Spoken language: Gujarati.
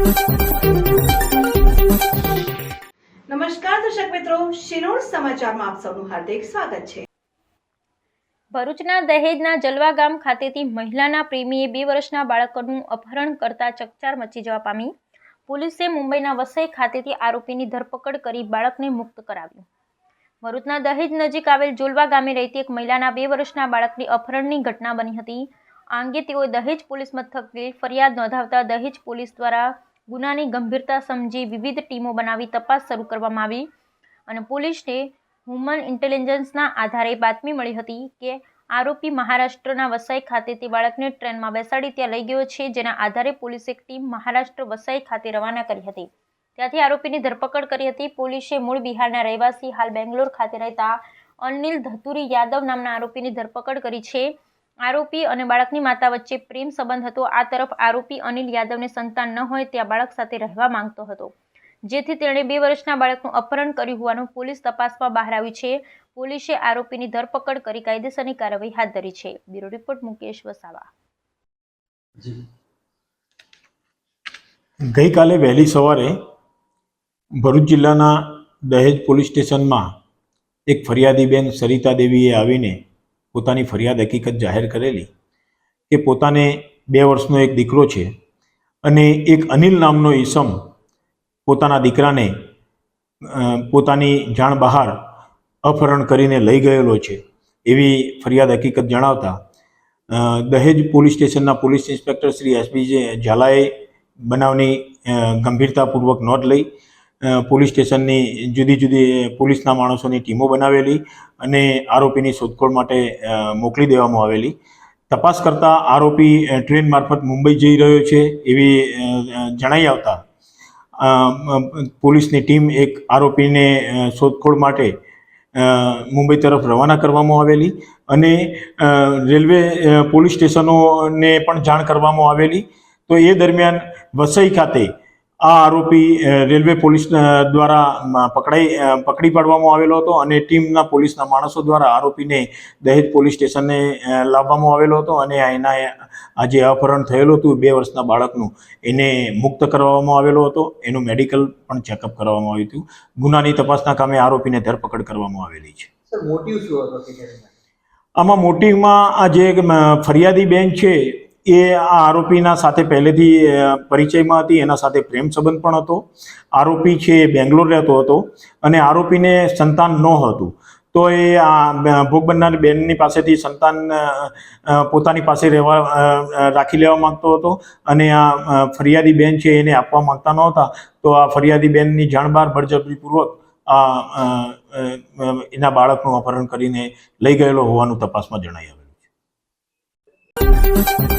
નમસ્કાર દર્શક મિત્રો, શિનોર સમાચારમાં આપ સૌનું હાર્દિક સ્વાગત છે। ભરૂચના દહેજના જલવા ગામ ખાતેથી મહિલાના પ્રેમીએ 2 વર્ષના બાળકનું અપહરણ કરતા ચકચાર મચી જવા પામી। પોલીસે મુંબઈના વસઈ ખાતેથી આરોપીની ધરપકડ કરી બાળકને મુક્ત કરાવ્યું। ભરૂચના દહેજ નજીક આવેલ જોલવા ગામે રહેતી એક મહિલાના 2 વર્ષના બાળકની અપહરણની ઘટના બની હતી। આ અંગે તેઓએ દહેજ પોલીસ મથકે ફરિયાદ નોંધાવતા દહેજ પોલીસ દ્વારા ગુનાની ગંભીરતા સમજી વિવિધ ટીમો બનાવી તપાસ શરૂ કરવામાં આવી અને પોલીસને હ્યુમન ઇન્ટેલિજન્સના આધારે બાતમી મળી હતી કે આરોપી મહારાષ્ટ્રના વસઈ ખાતેથી બાળકને ટ્રેનમાં બેસાડી ત્યાં લઈ ગયો છે, જેના આધારે પોલીસે એક ટીમ મહારાષ્ટ્ર વસઈ ખાતે રવાના કરી હતી। ત્યાંથી આરોપીની ધરપકડ કરી હતી। પોલીસે મૂળ બિહારના રહેવાસી હાલ બેંગ્લોર ખાતે રહેતા અનિલ ધતુરી યાદવ નામના આરોપીની ધરપકડ કરી છે। આરોપી અને બાળકની માતા વચ્ચે પ્રેમ સંબંધ હતો। આ તરફ આરોપી અનિલ યાદવને સંતાન ન હોય ત્યાં બાળક સાથે રહેવા માંગતો હતો, જેથી તેણે 2 વર્ષના બાળકનું અપહરણ કર્યું હોવાનું પોલીસ તપાસમાં બહાર આવ્યું છે। પોલીસે આરોપીની ધરપકડ કરી કાયદેસરની કાર્યવાહી હાથ ધરી છે। Bureau report Mukesh Vasava. ગઈકાલે વહેલી સવારે ભરૂચ જિલ્લાના દહેજ પોલીસ સ્ટેશનમાં એક ફરિયાદીબેન સરિતા દેવીએ આવીને પોતાની ફરિયાદ હકીકત જાહેર કરેલી કે પોતાને 2 વર્ષનો એક દીકરો છે અને એક અનિલ નામનો ઈસમ પોતાના દીકરાને પોતાની જાણ બહાર અપહરણ કરીને લઈ ગયેલો છે, એવી ફરિયાદ હકીકત જણાવતા દહેજ પોલીસ સ્ટેશનના પોલીસ ઇન્સ્પેક્ટર શ્રી એસપી ઝાલાએ બનાવની ગંભીરતાપૂર્વક નોંધ લઈ પોલીસ સ્ટેશનની જુદી જુદી પોલીસના માણસોની ટીમો બનાવેલી અને આરોપીની શોધખોળ માટે મોકલી દેવામાં આવેલી। તપાસ કરતા આરોપી ટ્રેન મારફત મુંબઈ જઈ રહ્યો છે એવી જણાઈ આવતા પોલીસની ટીમ એક આરોપીને શોધખોળ માટે મુંબઈ તરફ રવાના કરવામાં આવેલી અને રેલવે પોલીસ સ્ટેશનોને પણ જાણ કરવામાં આવેલી। તો એ દરમિયાન વસઈ ખાતે આ આરોપી રેલવે પોલીસ દ્વારા પકડી પાડવામાં આવેલો હતો અને ટીમના પોલીસના માણસો દ્વારા આરોપીને દહેજ પોલીસ સ્ટેશને લાવવામાં આવેલો હતો અને એના આ જે અપહરણ થયેલું હતું 2 વર્ષના બાળકનું એને મુક્ત કરવામાં આવેલો હતો। એનું મેડિકલ પણ ચેકઅપ કરવામાં આવ્યું હતું। ગુનાની તપાસના કામે આરોપીને ધરપકડ કરવામાં આવેલી છે। મોટિવ શું હતો? આમાં મોટિવમાં આ જે ફરિયાદી બેન છે એ આ આરોપીના સાથે પહેલેથી પરિચયમાં હતી, એના સાથે પ્રેમ સંબંધ પણ હતો। આરોપી છે એ બેંગ્લોર રહેતો હતો અને આરોપીને સંતાન ન હતું, તો એ આ ભોગ બનનાર બેનની પાસેથી સંતાન પોતાની પાસે રાખી લેવા માંગતો હતો અને આ ફરિયાદી બેન છે એને આપવા માંગતા નહોતા, તો આ ફરિયાદી બેનની જાણ બહાર બળજબરીપૂર્વક એના બાળકનું અપહરણ કરીને લઈ ગયેલો હોવાનું તપાસમાં જણાઈ આવેલું છે।